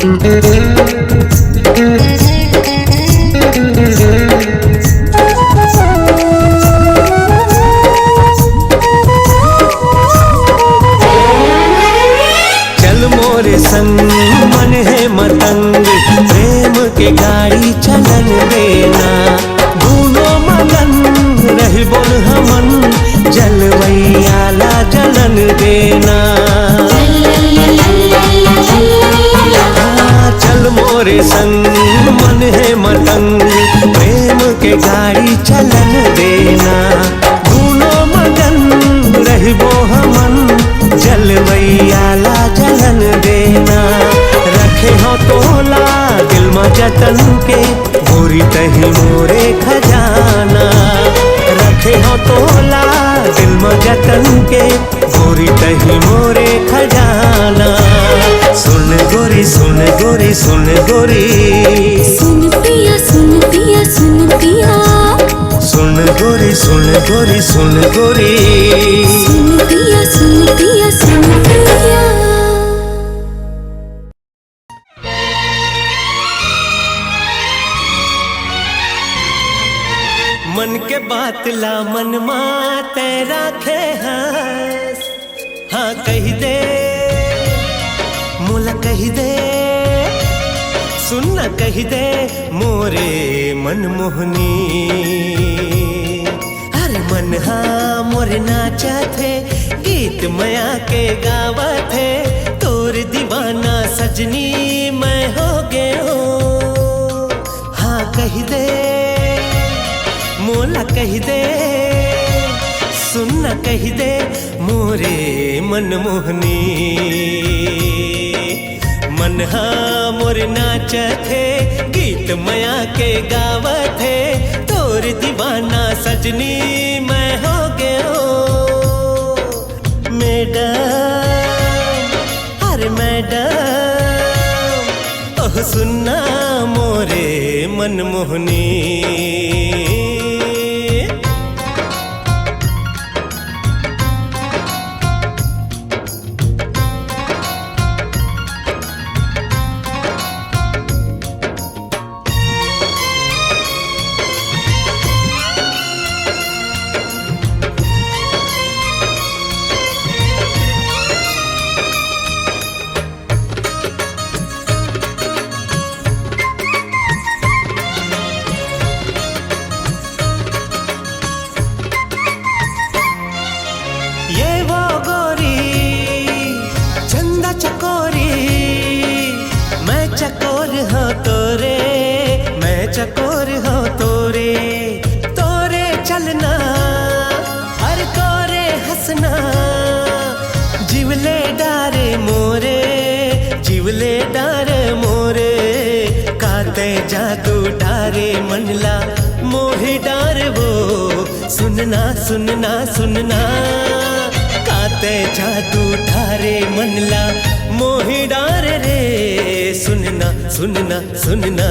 चल मोरे संग मन है मतंग, प्रेम के गाड़ी चलन देना। दोनों मगन रही बोल हमन, जलवैयाला जलन देना। चल मोरे संग मन है मतंग, प्रेम के गाड़ी चलन देना। दोनों मगन रही बो हमन, जलवैयाला जलन देना। रखे हो तोला दिल में जतन के, गोरी तही मोरे खजाना। रखे हो तोला दिल में जतन के, गोरी तही मोरे खजाना। सुन गोरी सुन गोरी सुन गोरी, सुन पिया सुन पिया सुन पिया, सुन गोरी सुन गोरी सुन गोरी। सुन पिया सुन पिया सुन पिया। मन के बात ला मन मा तेरा खे हंस, हाँ कही दे मोला कही दे। सुनना कही दे मोरे मन मोहनी। अरे मन हाँ मोरे नाचत है, गीत मया के गावत है। तोर दीवाना सजनी मैं हो गए हो। हाँ कही दे मोला कही दे, सुनना कही दे मोरे मन मोहनी। मन हाँ मोर नाचत है, गीत मया के गावत है। तोर दीवाना सजनी मैं हो गए हो। मैडम अरे मैडम, ओह सुनना मोरे मन मोहनी। चकोर हो तोरे, मैं चकोर हो तोरे। तोरे चलना हर तोरे हंसना, जीवले डारे मोरे, जीवले डारे मोरे। काते जादू डारे मनला मोहि डारे वो, सुनना सुनना सुनना। काते जादू डारे मनला मोहि डारे रे, सुनना सुनना सुनना।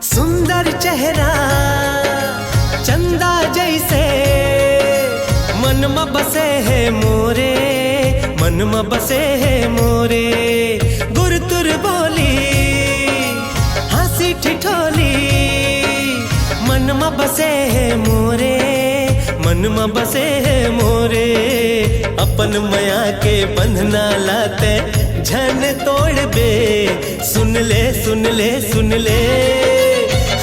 सुंदर चेहरा चंदा जैसे, मन में बसे है मोरे, मन में बसे है मोरे। गुरतुर बोली हंसी ठिठोली, मन में बसे है मोरे, मन में बसे है मोरे। अपन मया के बंधना लाते झन तोड़ बे, सुन ले सुन ले सुन ले।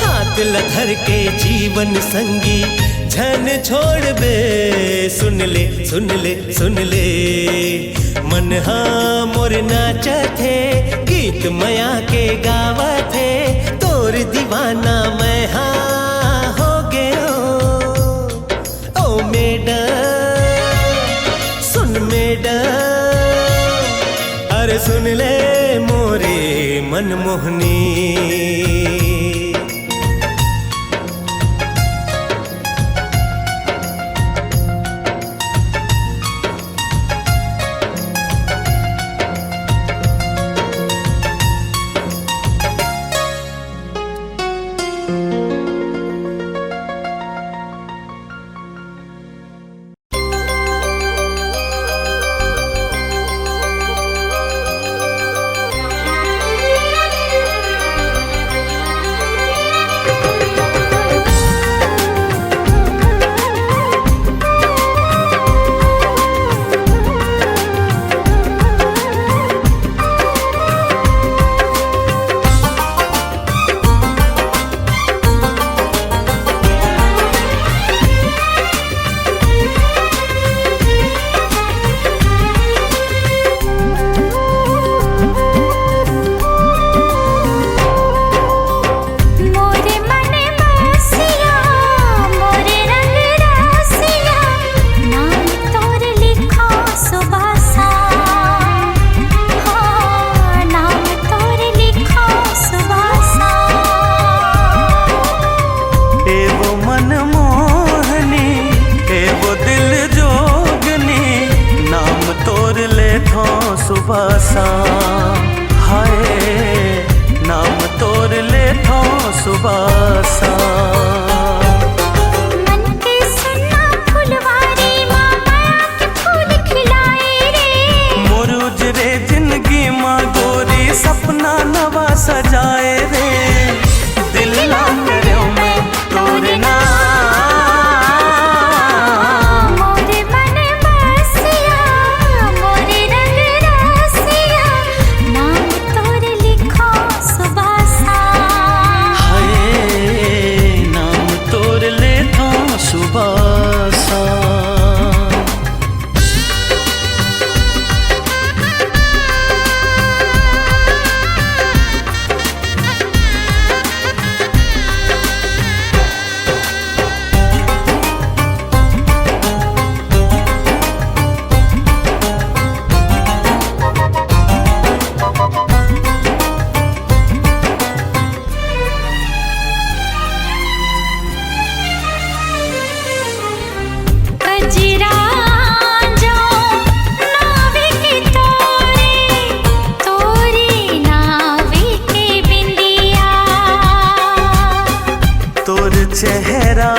हाथ लधर के जीवन संगी झन छोड़ बे, सुन ले सुन ले सुन ले। मन हाँ मोर नाचत है, गीत मया के गावत है। तोर दीवाना मैं हाँ हो गए हो। ओ मैडम सुन मैडम, अरे सुन ले मोरे मन मोहनी। सुबह सा हाय नाम तोर ले थो सुबह सा मन के सुन्ना फुलवारी माँ माया के फूल खिलाए रे मोरूज रे जिंदगी माँ गोरी सपना नवा सजाए रे दिल ना करो मैं तोरे नाम मोरे मन बसिया मोरे रंग रसिया नाम तोरे लिखो सुबह सा हाय नाम तोर ले थो सुबह सा कजरा जो नावे के तोरे नावे के बिंदिया तोर चेहरा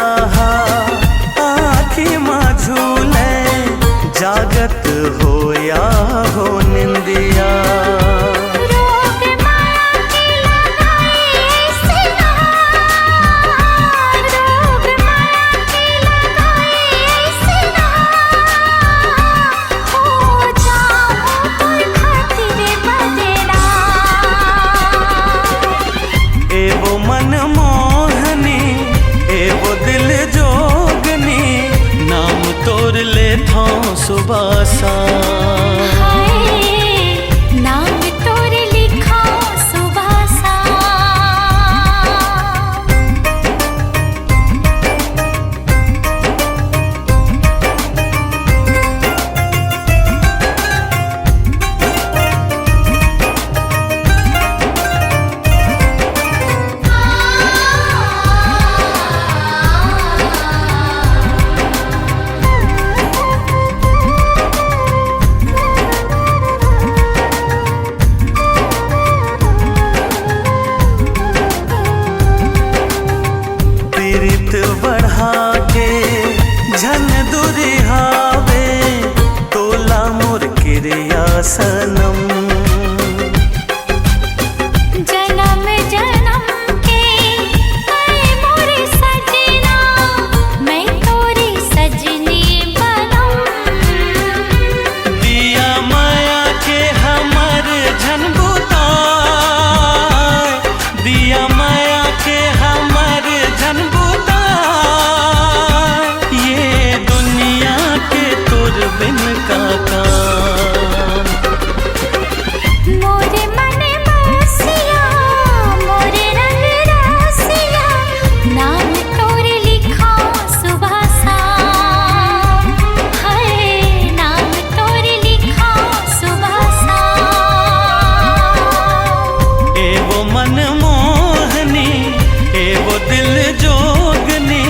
आँखी माँ झूले जागत हो या हो निंदिया रोग माया के लगाए सिना रोग माया के लगाए सिना हो जाऊं तोर खातिर बदना एवो मन मोहनी एवो दिल जोगनी नाम तोर ले थो सुबह सा हाय नाम तोरे लिखा सुबह सा पीरित बढ़ा के झन दुरिहावे तोला मोर क्रिया सनम जन्म जन्म के ऐ मोरे सजना मैं तोरी सजनी बनूं दिया माया के हमर झन बुताए दिया माया के हमर झन बुताए ये दुनिया के तोर बिन का काम मोरे मन बसिया मोरे रंग रसिया नाम तोरे लिखा सुबह सा हाय नाम तोरे लिखा सुबह सा एवो मन मोहनी एवो दिल जोगनी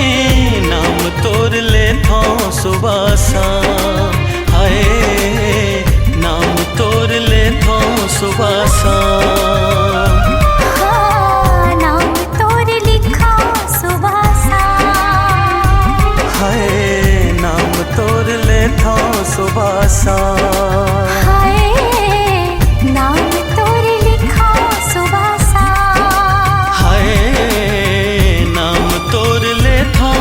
नाम तोर ले थो सुबह सा हाय नाम तोर ले थो सुबह सा हाँ नाम तोरे लिखा सुबह सा हाय नाम तोर ले थो सुबह सा हाय नाम तोरे लिखा सुबह सा हाय नाम तोर ले थो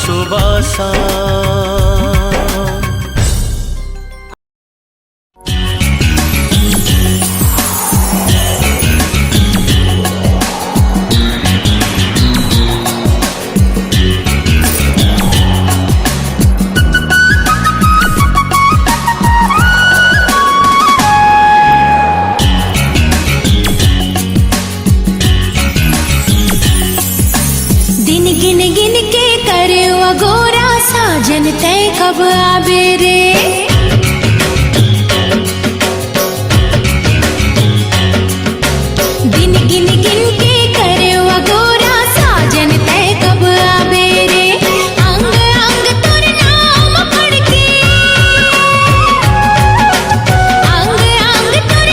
सुबह सा दिन गिन गिन के करे अगोरा साजन तय कब आबे रे दिन गिन गिन के करे अगोरा साजन तय कब आबे रे अंग अंग तोर नाम पढ़ के अंग अंग तोर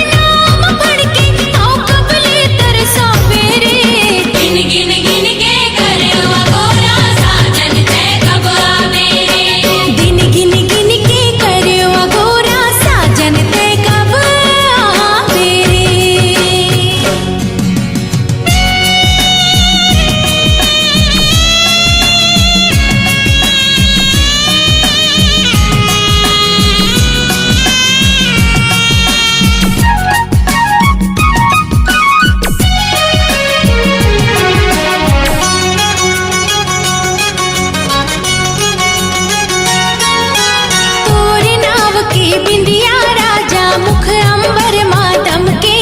बिंदिया राजा मुख अंबर मातम के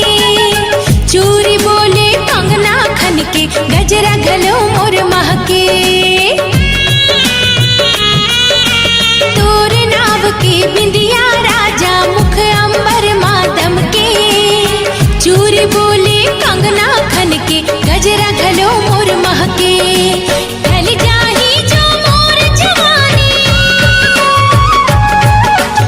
चूरी बोले कंगना खन के गजरा घलो मोर महके तोर नाव के बिंदिया राजा मुख अंबर मातम के चूरी बोले कंगना खन के गजरा घलो मोर महके ढल जाही जो मोर जवानी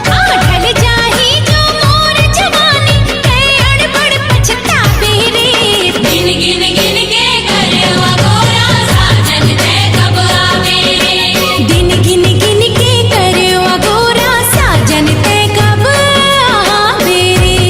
ढल जाही जो मोर जवानी है अड़बड़ पछतावे रे गिन गिन गिन के करवा गोरा साजन ते कब आवे रे दिन गिन गिन के करवा गोरा साजन ते कब आवे रे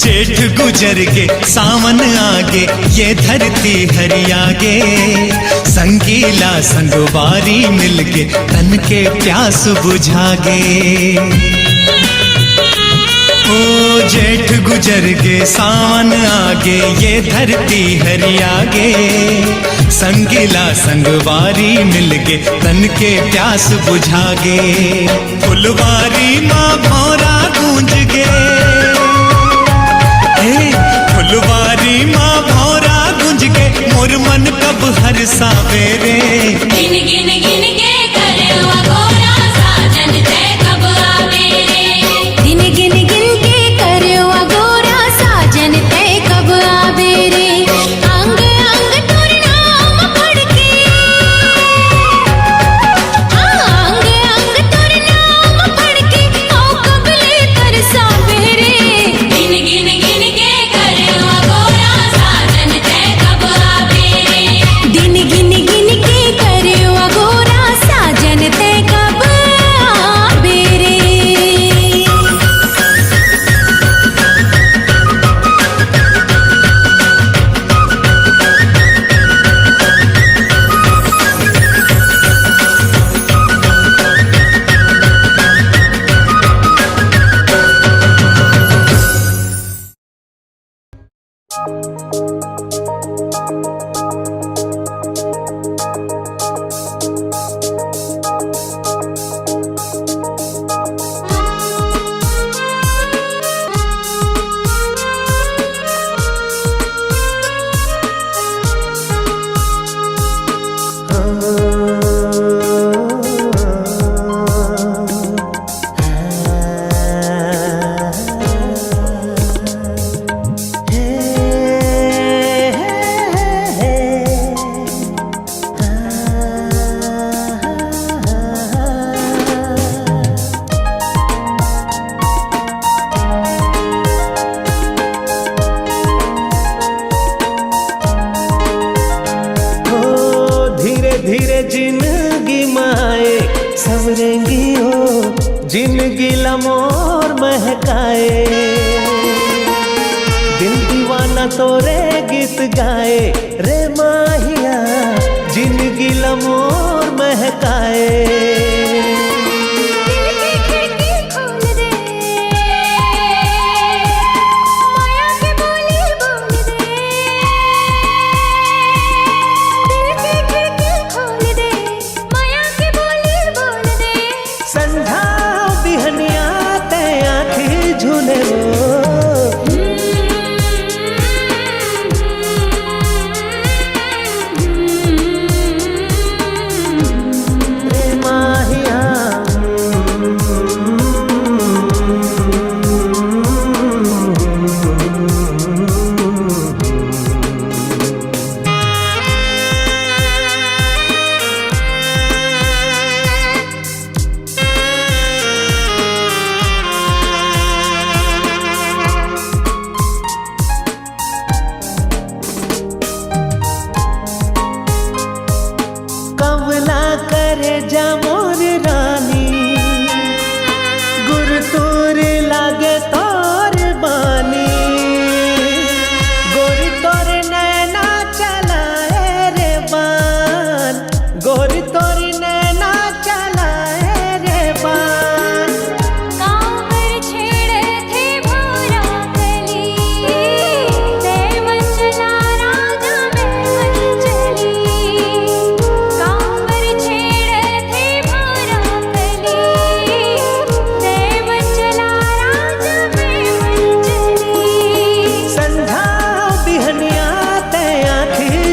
जेठ गुजर के सावन आगे ये धरती हरियागे संगीला संगवारी मिलके तन के प्यास बुझागे ओ जेठ गुजर के सावन आगे ये धरती हरियागे संगीला संगवारी मिलके तन के प्यास बुझागे फुलवारी माँ भौरा गूंज गे फुलवारी माँ भौरा गुंज के मोर मन कब हर सावेरे गिन गिन गिन के करवा गोरा साजन ते कब आवे रे दिन गिन गिन के करवा गोरा साजन ते कब आवे रे अंग अंग तोर नाम पढ़ के अंग अंग तोर नाम पढ़ के ओ कबले तरसावे रे दिन गिन गिन के करवा गोरा साजन ते कब आवे रे दिन गिन गिन के करवा गोरा साजन ते कब आवे रे धीरे जिंदगी माए सवरेंगी हो जिंदगी लमोर महकाए दिल दीवाना तोरे गीत गाए रे माहिया जिंदगी लमोर महकाए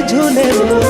झूले वो।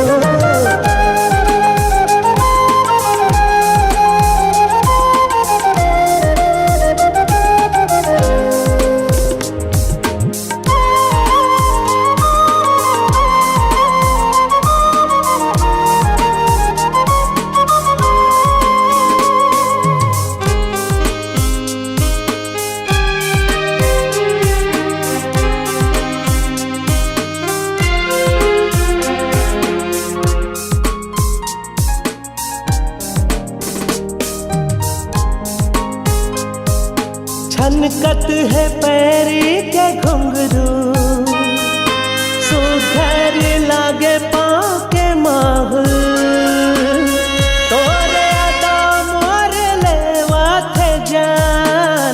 छनकत है पैरी के घुंघरू, सुधर लागे पाँव के माहुल। तोरे अदा मोर लेवा थे जान,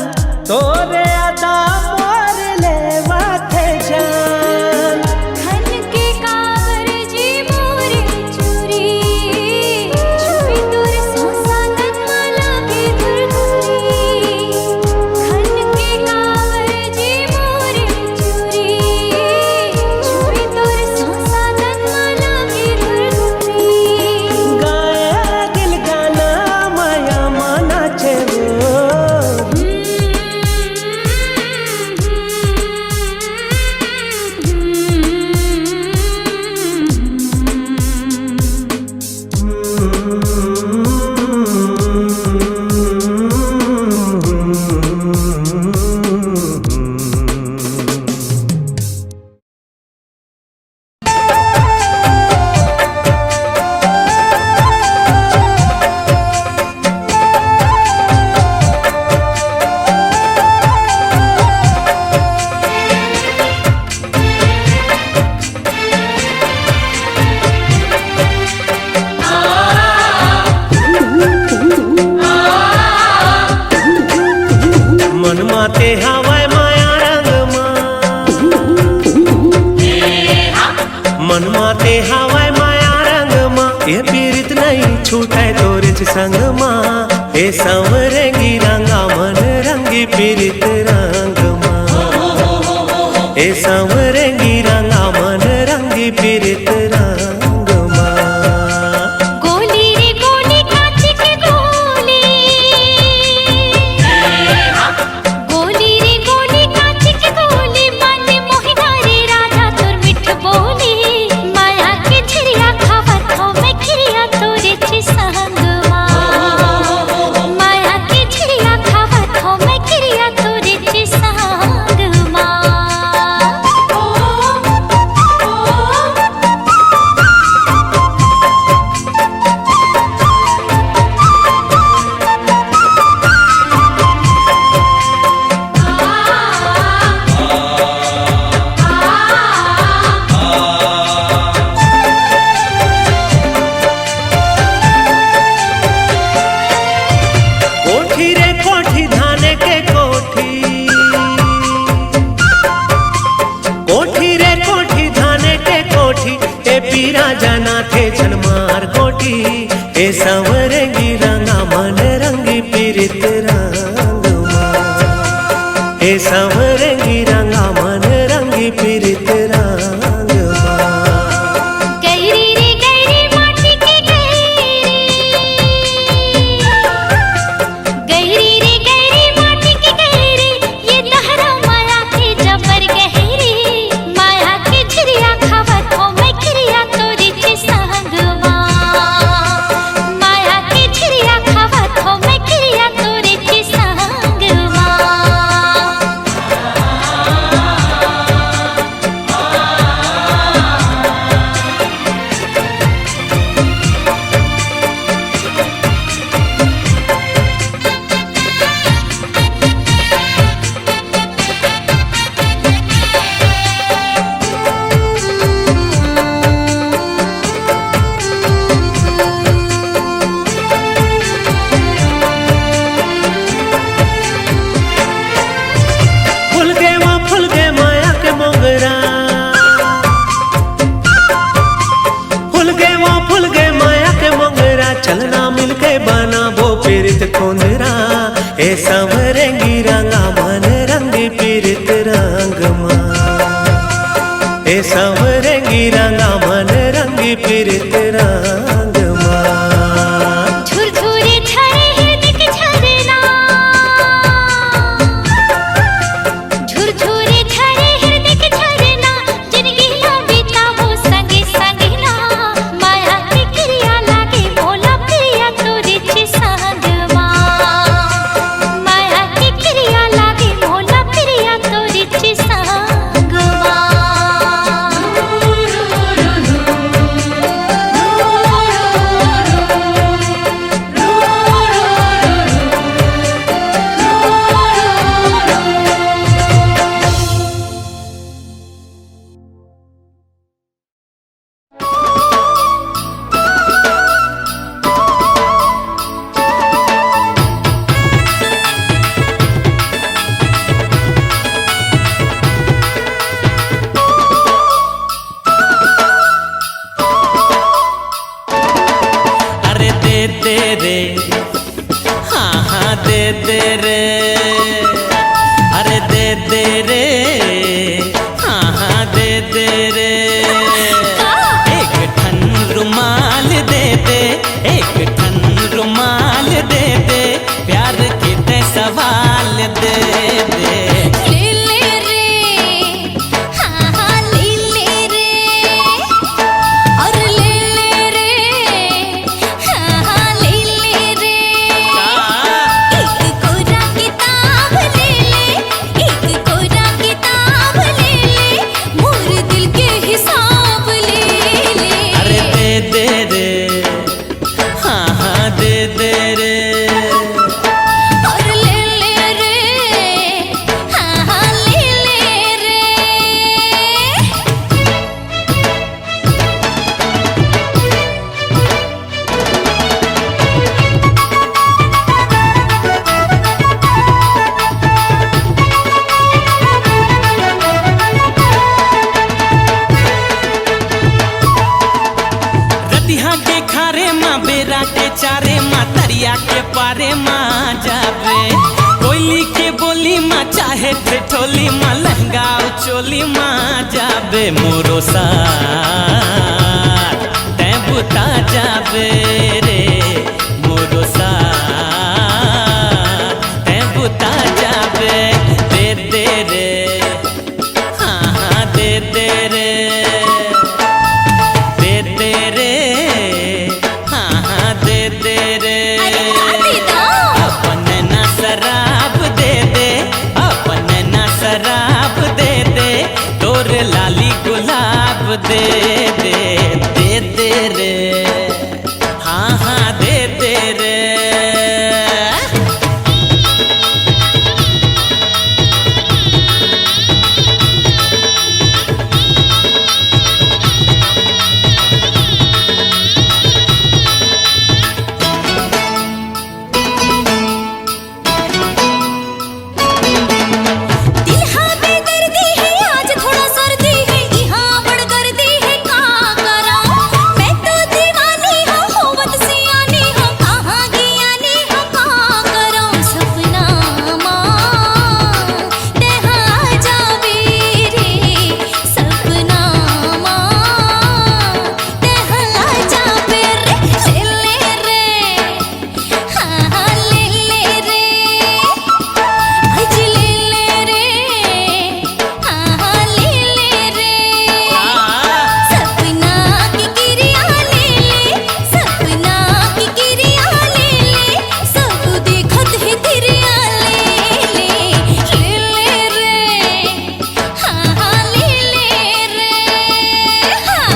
तोरे अदा मोर लेवा थे जान। खन के कांवर जी मोर चूरी, छुपी तोर सांसा तन माला के धुरधुरी। खन के कांवर जी मोर चूरी, छुपी तोर सांसा तन माला के धुरधुरी। गाया दिल गाना माया माना छे वो। मन माते हवाय माया रंग मन माते हवाय माया रंग मा। ये पीरित नहीं छूटे तोरिच संग मा। ए संवरंगी रंगा मन रंगी पीरित रंग मा। ए संवरंगी रंगा मन रंगी पीरित रंग मा। गोली रे गोली कांच के गोली, गोली रे गोली कांच के गोली। मन मोहिना रे राधा तोर मिठ बोली। माया के झरिया खावत हो मैं खिरिया तोरे ची संगवा। माया के झरिया खावत हो मैं खिरिया तोरे ची संगवा। कोठी रे कोठी धाने के कोठी, कोठी रे कोठी धाने के कोठी। ए पीरा जाना थे जनमार कोठी। ए संवरंगी रंगा मन रंगी पीरित रंग मा। ए संवरंगी रंगा मन रंगी पीरित रंग मा। गैरी रे गैरी माटी की गैरी, गैरी रे गैरी माटी की गैरी। ये लहरा माया के जबर गहरी। माया के झरिया खावत हो मैं खिरिया तोरी ची संगवा। माया के झरिया खावत हो मैं खिरिया तोरी ची संगवा। रही प्रीत रंग माँ। झुरझुरे झरे हृदय के झरना, झुरझुरे झरे हृदय के झरना, जिंदगी ला बितावो संगे संगे ना। माया की क्रिया लागे भोला प्रिया तोरे छे संगवा। माया की क्रिया लागे भोला प्रिया तोरे छे संगवा। अरे दे दे रे, हाँ हाँ दे दे रे, अरे दे दे रे, हाँ हाँ दे दे रे। एक ठन रुमाल दे दे, एक ठन रुमाल दे दे, प्यार के ते सवाल दे दे। ले ले रे, हाँ हाँ ले ले रे, और ले ले रे, हाँ हाँ ले ले रे। एक कोरा किताब ले ले, एक कोरा किताब ले ले, मोर दिल के हिसाब ले ले। अरे दे दे रे, हाँ हाँ दे दे रे। और ले ले रे, हाँ हाँ ले ले रे। रतिहा के खारे माँ बेरा के चारे माँ तरिया के पारे माँ जावे। कोयली के बोली माँ चाहे ठेठोली माँ लहंगा उचोली माँ जावे। मोरो साथ तै बुता जावे रे, मोरो साथ तै बुता जावे। दे दे रे, हाँ हाँ दे दे रे, दे दे रे, हाँ हाँ दे दे रे। अरे दादी दा। अपन ना शराब दे दे, अपन ना शराब दे दे, तोर लाली गुलाब दे दे। दे दे रे, हाँ हाँ दे दे रे। दिल हाँ बेदर्दी है, आज थोड़ा सर्दी है, यहाँ बड़ गर्दी है, का करा। मैं तो दीवानी हूँ, होवत सियानी हूँ, कहाँ ज्ञानी हूँ, का करा। सपना माँ तेहा जावे रे, सपना माँ तेहा जावे रे। ले ले रे, हाँ हाँ ले ले रे, आज ले ले रे, हाँ हाँ ले ले रे। सपना की किरिया ले ले, सपना की किरिया ले ले, सब देखत है तिरिया ले ले। ले ले रे, हाँ हाँ ले ले रे, हाँ।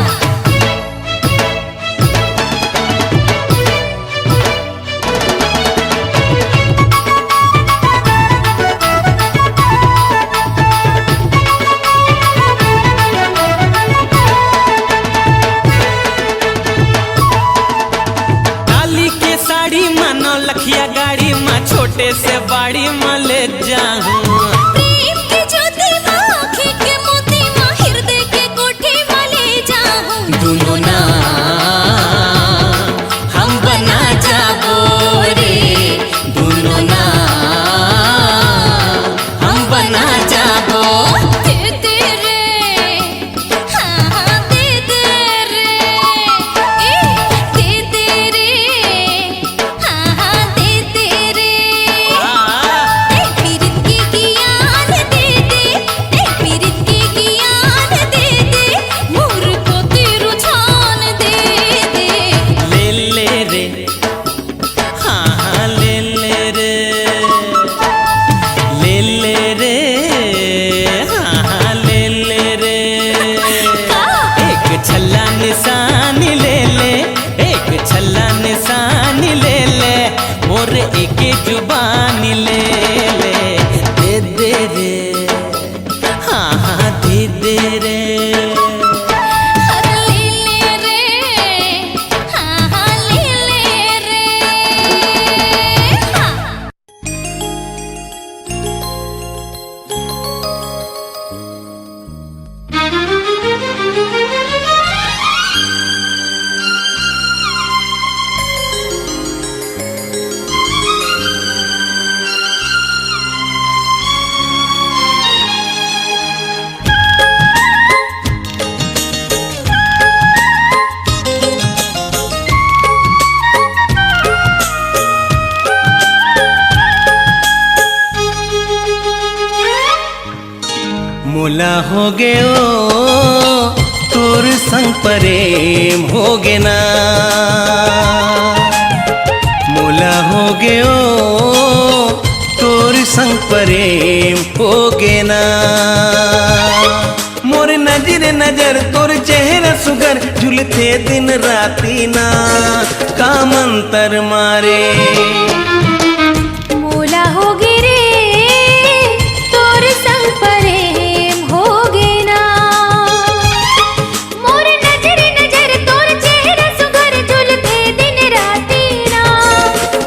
काली के साड़ी माँ नौ लखिया गाड़ी माँ छोटे से बाड़ी माँ ले जाऊँ। प्रेम की ज्योति माँ, आँखें के मोती माँ, हृदय के कोठे माँ ले जाऊँ। दोनों ना हम बना जाबो रे, दोनों ना हम बना जाबो। दे दे रे, हाँ हाँ दे दे रे। हो गयो तोर संग प्रेम हो गे ना, मोला हो गयो तोर संग प्रेम हो गे ना। मोर नजर नजर तोर चेहरा सुगर झुलते दिन राती ना, काम अंतर मारे मोला हो गे रे तोर संग प्रेम हो गे ना। मोर नजर नजर तोर चेहरा सुगर झुलते दिन राती ना,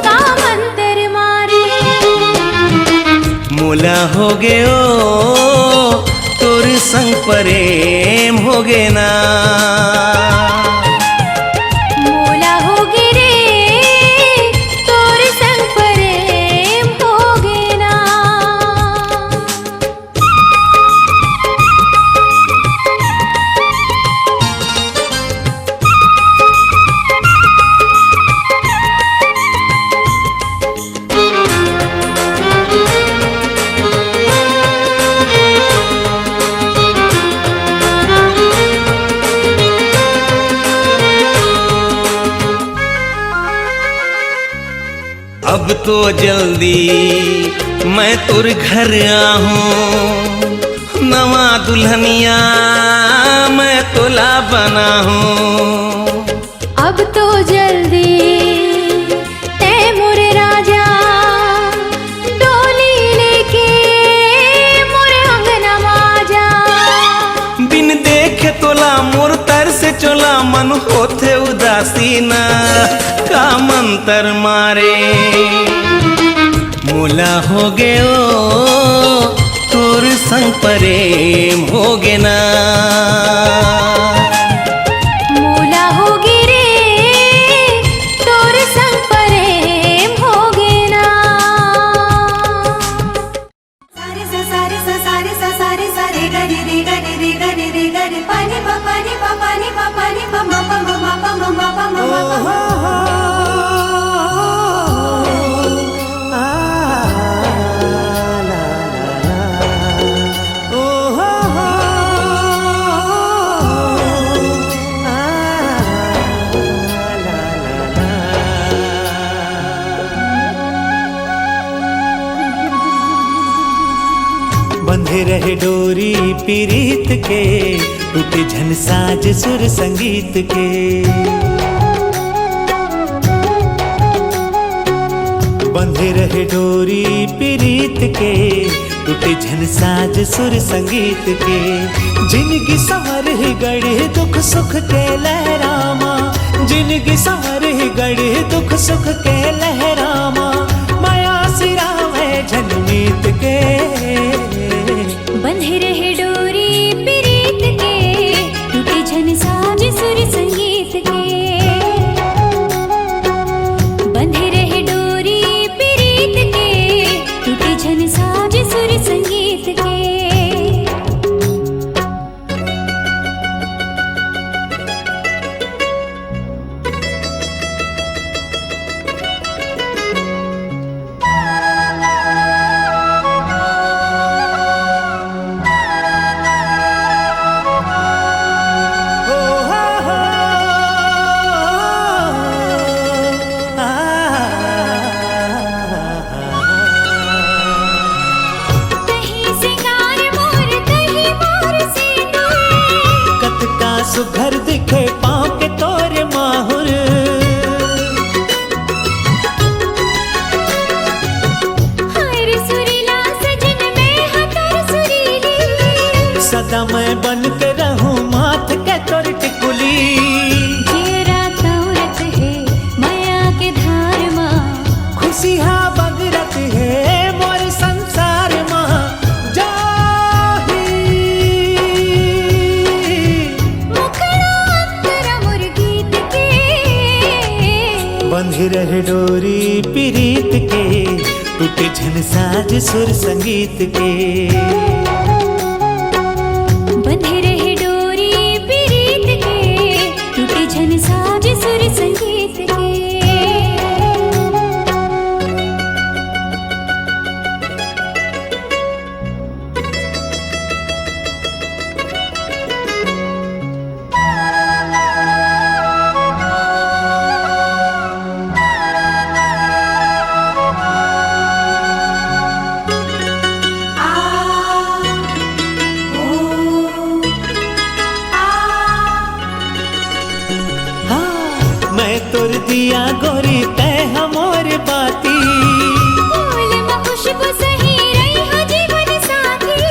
काम अंतर मारे मोला हो गयो तोर संग प्रेम हो गे ना। मोला हो गे रे तोर संग प्रेम हो गे ना। अब तो जल्दी मैं तुर घर आहूँ, नवा दुल्हनिया मैं तोला बना हूँ। अब तो जल्दी ते मोरे राजा डोली लेके मोरे अंगना माजा। बिन देखे तोला मोर तर से चोला मन होते उदासी ना, काम अंतर मारे मोला हो गयो तोर संग प्रेम हो गे ना। मोला हो गे रे तोर संग प्रेम हो गे ना। सारे सा सारे सा सारे सा सारे सारे गरे रे गरे रे गरे रे गरे पानी पा पानी पा पानी पा पानी पा मा पा मा मा पा मा मा पा मा मा पा। बंधे रहे डोरी पीरीत के, टूटे झन साज सुर संगीत के। बंधे रहे डोरी पीरीत के, टूटे झन साज सुर संगीत के। जिंदगी संवर ही गढ़े दुख सुख के लहरामा, जिंदगी संवर ही गढ़े दुख सुख के लहरामा। माया सिरा में झनमीत के, बंधे रहे डोरी पीरीत के, टूटे झन साज सुर संगीत के। बंधे रहे डोरी पीरीत के, टूटे झन साज सुर संगीत के। सुघर दिखे पाँव के तोरे माहुर, हाय सुरीला सजन में हतर सुरीली। सदा मैं बन के रहूं माथ के तोर टिकुली। जेरा तौरत है माया के धार माँ, खुशी हा बगरत है मोर संसार माँ। बंधे रहे डोरी पीरीत के, टूटे झन साज सुर संगीत के। बंधे रहे डोरी पीरीत के, टूटे झन साज सुर संगीत के। तोर दिया गोरी तय हमोर बाती। फूल में खुशबू सही रही हो जीवन साथी।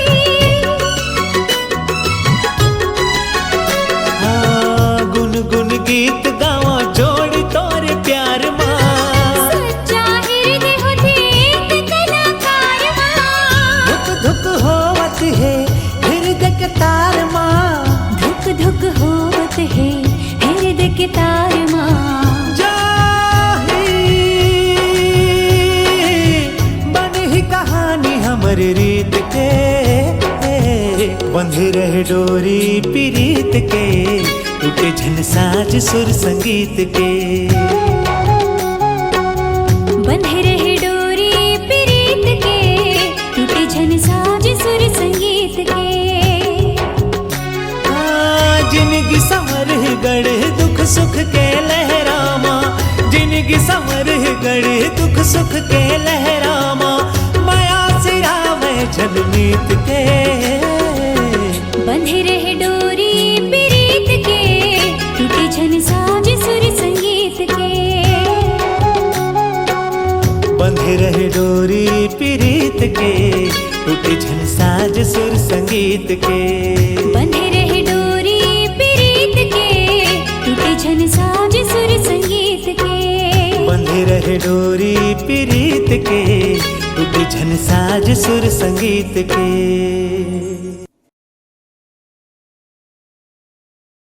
हाँ गुन गुन गीत गावा जोड़ी तोरे प्यार माँ। सच्चा हृदय होते एक कलाकार माँ। धुक धुक होवत है हृदय के तार माँ। धुक धुक होत है हृदय के तार माँ। बनी कहानी हमर रीत के, बंधे रहे डोरी पीरीत के, टूटे झन साज सुर संगीत के। बंधे रहे डोरी पीरीत के, टूटे झन साज सुर संगीत के। जिनगी संवर गढ़े दुख सुख के लहरामा। जिनगी संवर गढ़े दुख सुख के लहरामा। माया सिरा में झलमीत के। बंधे रहे डोरी पीरीत के, टूटे झन साज सुर संगीत के। बंधे रहे डोरी पीरीत के, टूटे झन साज सुर संगीत के। बंधे रहे डोरी पीरीत के, टूटे झन साज सुर संगीत के। बंधे रहे डोरी पीरीत के, टूटे झन साज सुर संगीत के।